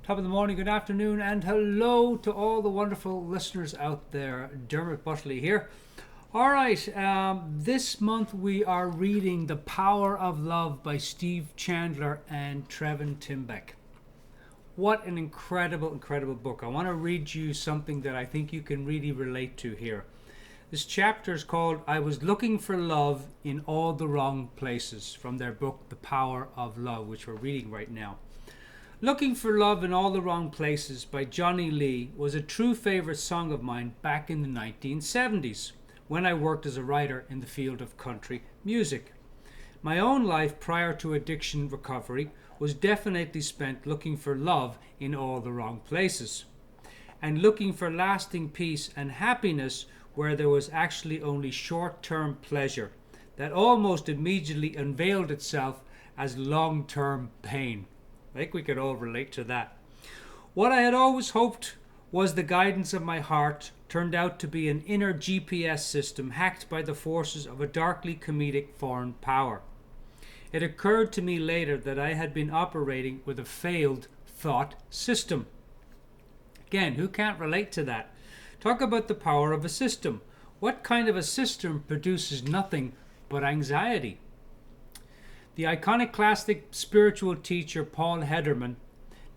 Top of the morning, good afternoon, and hello to all the wonderful listeners out there. Dermot Butley here. All right, this month we are reading The Power of Love by Steve Chandler and Trevin Timbeck. What an incredible, incredible book. I want to read you something that I think you can really relate to here. This chapter is called I Was Looking for Love in All the Wrong Places, from their book The Power of Love, which we're reading right now. Looking for Love in All the Wrong Places by Johnny Lee was a true favorite song of mine back in the 1970s when I worked as a writer in the field of country music. My own life prior to addiction recovery was definitely spent looking for love in all the wrong places and looking for lasting peace and happiness where there was actually only short-term pleasure that almost immediately unveiled itself as long-term pain. I think we could all relate to that. What I had always hoped was the guidance of my heart turned out to be an inner GPS system hacked by the forces of a darkly comedic foreign power. It occurred to me later that I had been operating with a failed thought system. Again, who can't relate to that? Talk about the power of a system. What kind of a system produces nothing but anxiety? The iconoclastic spiritual teacher Paul Hederman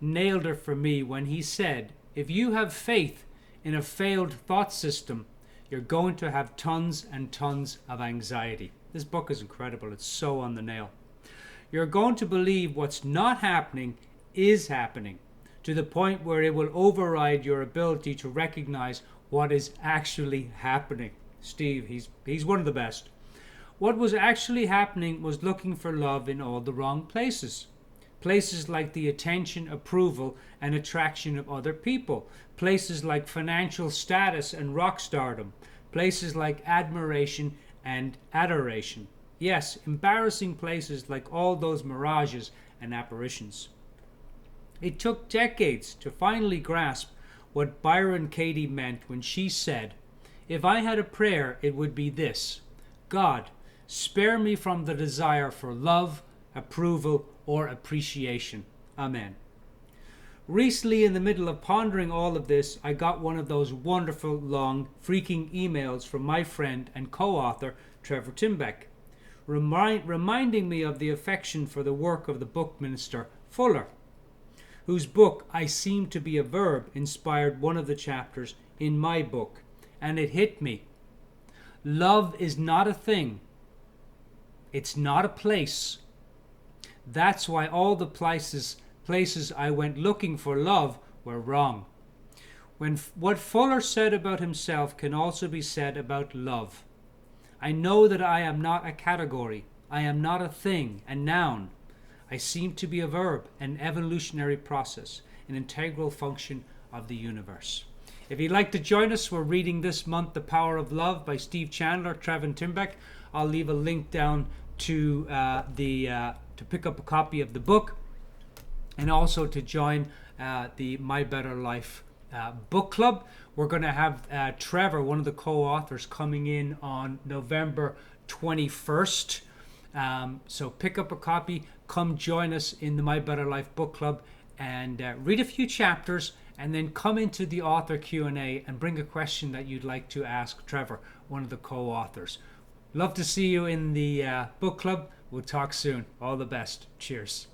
nailed it for me when he said, if you have faith in a failed thought system, you're going to have tons and tons of anxiety. This book is incredible. It's so on the nail. You're going to believe what's not happening is happening, to the point where it will override your ability to recognize what is actually happening. Steve, he's one of the best. What was actually happening was looking for love in all the wrong places. Places like the attention, approval, and attraction of other people. Places like financial status and rock stardom. Places like admiration and adoration. Yes, embarrassing places like all those mirages and apparitions. It took decades to finally grasp what Byron Katie meant when she said, if I had a prayer, it would be this: God, spare me from the desire for love, approval, or appreciation. Amen. Recently, in the middle of pondering all of this, I got one of those wonderful, long, freaking emails from my friend and co-author, Trevor Timbeck, reminding me of the affection for the work of the book minister Fuller, whose book, I Seem to Be a Verb, inspired one of the chapters in my book. And it hit me. Love is not a thing. It's not a place. That's why all the places I went looking for love were wrong. What Fuller said about himself can also be said about love. I know that I am not a category. I am not a thing, a noun. I seem to be a verb, an evolutionary process, an integral function of the universe. If you'd like to join us, we're reading this month The Power of Love by Steve Chandler, Trevin Timbeck. I'll leave a link down to pick up a copy of the book, and also to join the My Better Life book club. We're going to have Trevor, one of the co-authors, coming in on November 21st. So pick up a copy, come join us in the My Better Life book club, and read a few chapters, and then come into the author Q&A and bring a question that you'd like to ask Trevor, one of the co-authors. Love to see you in the book club. We'll talk soon. All the best. Cheers.